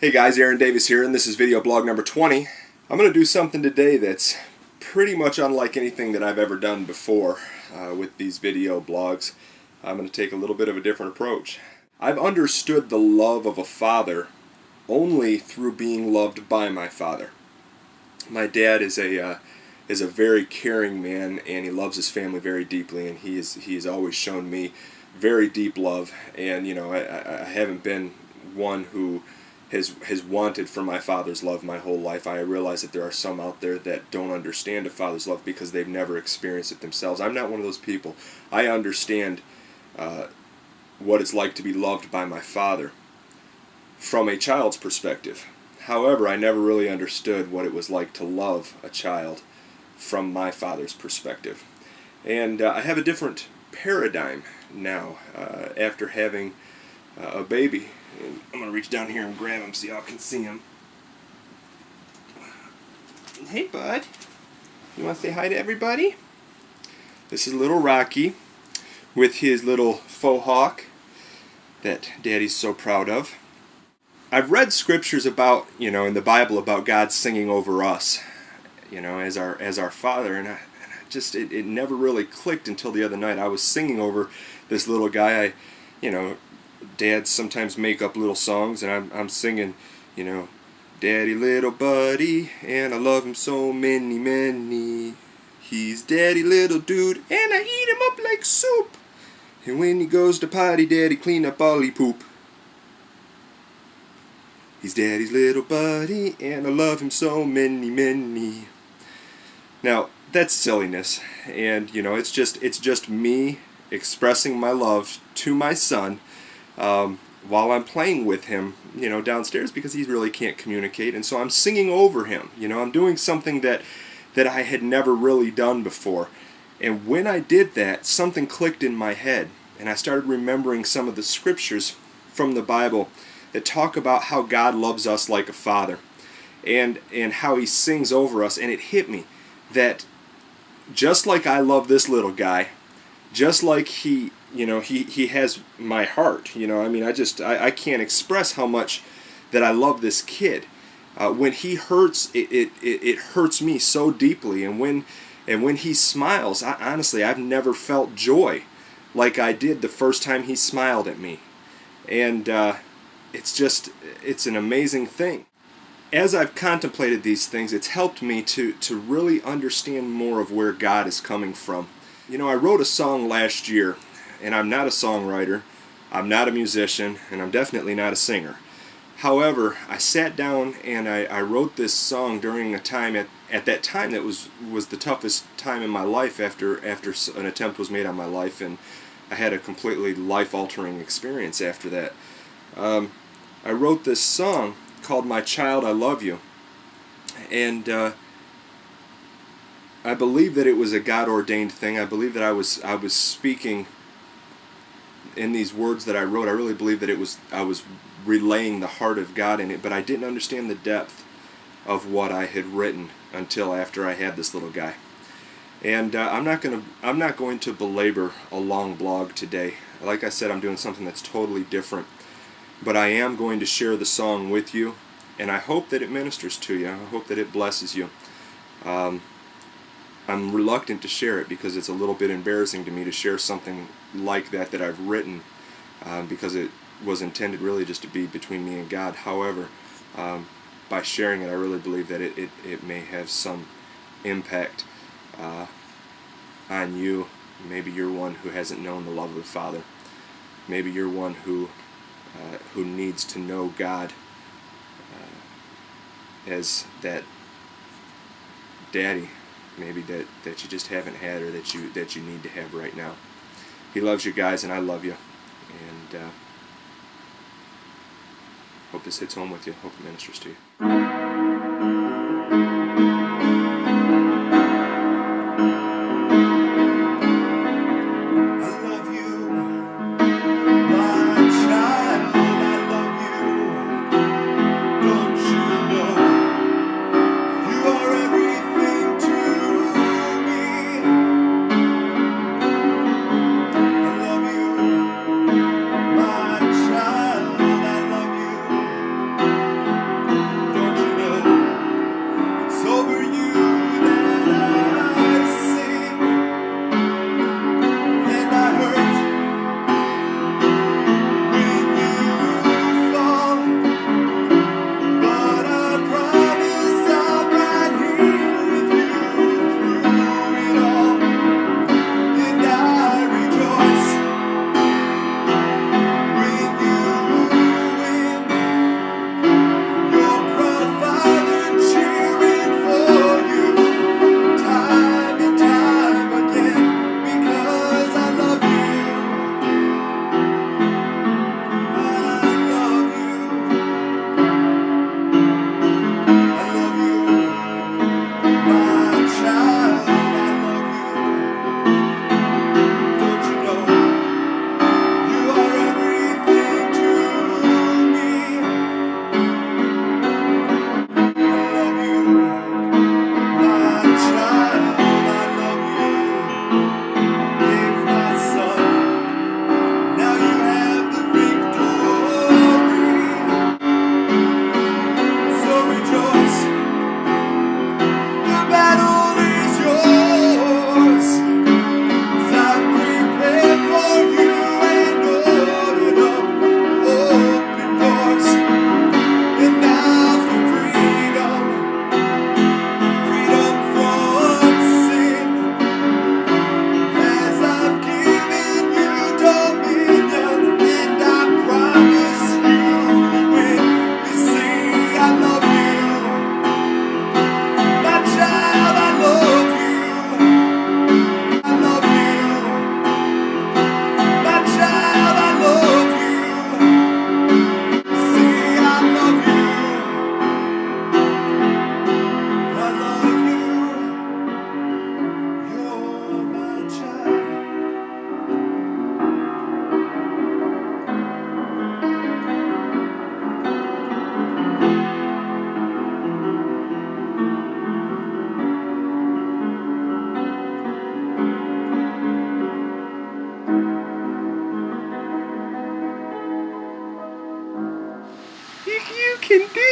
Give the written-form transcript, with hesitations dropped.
Hey guys, Aaron Davis here, and this is video blog number 20. I'm going to do something today that's pretty much unlike anything that I've ever done before with these video blogs. I'm going to take a little bit of a different approach. I've understood the love of a father only through being loved by my father. My dad is a very caring man, and he loves his family very deeply, and he has always shown me very deep love. And you know, I haven't been one who has wanted for my father's love my whole life. I realize that there are some out there that don't understand a father's love because they've never experienced it themselves. I'm not one of those people. I understand what it's like to be loved by my father from a child's perspective. However, I never really understood what it was like to love a child from my father's perspective. And I have a different paradigm now after having a baby. And I'm going to reach down here and grab him so y'all can see him. Hey, bud. You want to say hi to everybody? This is little Rocky with his little faux hawk that Daddy's so proud of. I've read scriptures about, in the Bible about God singing over us, as our Father, and it never really clicked until the other night. I was singing over this little guy. Dads sometimes make up little songs, and I'm singing, Daddy little buddy, and I love him so many, many. He's Daddy little dude, and I eat him up like soup. And when he goes to potty, Daddy clean up all he poop. He's Daddy's little buddy, and I love him so many, many. Now, that's silliness, and it's just me expressing my love to my son while I'm playing with him, downstairs, because he really can't communicate, and so I'm singing over him. I'm doing something that I had never really done before. And when I did that, something clicked in my head, and I started remembering some of the scriptures from the Bible that talk about how God loves us like a father, and how he sings over us. And it hit me that just like I love this little guy, just like he has my heart. I can't express how much that I love this kid. When he hurts, it hurts me so deeply. And when he smiles, honestly, I've never felt joy like I did the first time he smiled at me. And it's an amazing thing. As I've contemplated these things, it's helped me to really understand more of where God is coming from. I wrote a song last year, and I'm not a songwriter, I'm not a musician, and I'm definitely not a singer. However, I sat down and I wrote this song during a time at that time that was the toughest time in my life after an attempt was made on my life, and I had a completely life-altering experience after that. I wrote this song called My Child, I Love You, and I believe that it was a God-ordained thing. I believe that I was speaking in these words that I wrote. I really believe that I was relaying the heart of God in it, but I didn't understand the depth of what I had written until after I had this little guy. And I'm not going to belabor a long blog today. Like I said, I'm doing something that's totally different, but I am going to share the song with you, and I hope that it ministers to you. I hope that it blesses you. I'm reluctant to share it because it's a little bit embarrassing to me to share something like that I've written, because it was intended really just to be between me and God. However, by sharing it, I really believe that it may have some impact on you. Maybe you're one who hasn't known the love of the Father. Maybe you're one who needs to know God as that daddy, maybe that you just haven't had, or that you need to have right now. He loves you guys, and I love you, and hope this hits home with you. Hope it ministers to you. can do